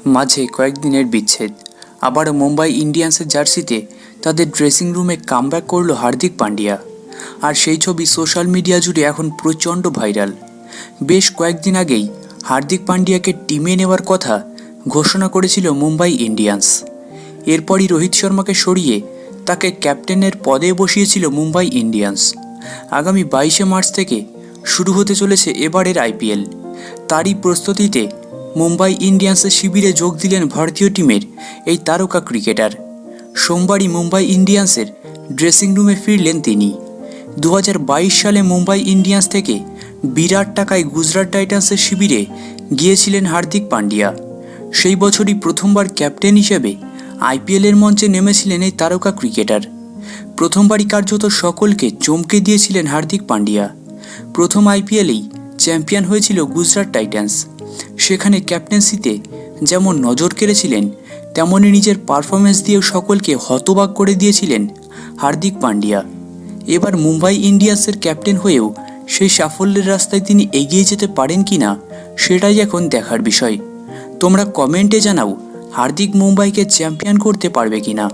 মাঝে কয়েকদিনের বিচ্ছেদ। আবার মুম্বাই ইন্ডিয়ান্সের জার্সিতে তাদের ড্রেসিং রুমে কামব্যাক করল হার্দিক পান্ডিয়া। আর সেই ছবি সোশ্যাল মিডিয়া জুড়ে এখন প্রচণ্ড ভাইরাল। বেশ কয়েকদিন আগেই হার্দিক পান্ডিয়াকে টিমে নেওয়ার কথা ঘোষণা করেছিল মুম্বাই ইন্ডিয়ান্স। এরপরই রোহিত শর্মাকে সরিয়ে তাকে ক্যাপ্টেনের পদে বসিয়েছিল মুম্বাই ইন্ডিয়ান্স। আগামী 22শে মার্চ থেকে শুরু হতে চলেছে এবারের আইপিএল। তারই প্রস্তুতিতে মুম্বাই ইন্ডিয়ান্সের শিবিরে যোগ দিলেন ভারতীয় টিমের এই তারকা ক্রিকেটার। সোমবারই মুম্বাই ইন্ডিয়ান্সের ড্রেসিং রুমে ফিরলেন তিনি। 2022 সালে মুম্বাই ইন্ডিয়ান্স থেকে বিরাট টাকায় গুজরাট টাইটান্সের শিবিরে গিয়েছিলেন হার্দিক পান্ডিয়া। সেই বছরই প্রথমবার ক্যাপ্টেন হিসেবে আইপিএলের মঞ্চে নেমেছিলেন এই তারকা ক্রিকেটার। প্রথমবারই কার্যত সকলকে চমকে দিয়েছিলেন হার্দিক পান্ডিয়া। প্রথম আইপিএলেই চ্যাম্পিয়ন হয়েছিল গুজরাট টাইটান্স। সেখানে ক্যাপ্টেন্সিতে যেমন নজর কেড়েছিলেন, তেমনই নিজের পারফরমেন্স দিয়েও সকলকে হতবাক করে দিয়েছিলেন হার্দিক পান্ডিয়া। এবার মুম্বাই ইন্ডিয়ান্সের ক্যাপ্টেন হয়েও সেই সাফল্যের রাস্তায় তিনি এগিয়ে যেতে পারেন কিনা সেটাই এখন দেখার বিষয়। তোমরা কমেন্টে জানাও হার্দিক মুম্বাইকে চ্যাম্পিয়ন করতে পারবে কিনা।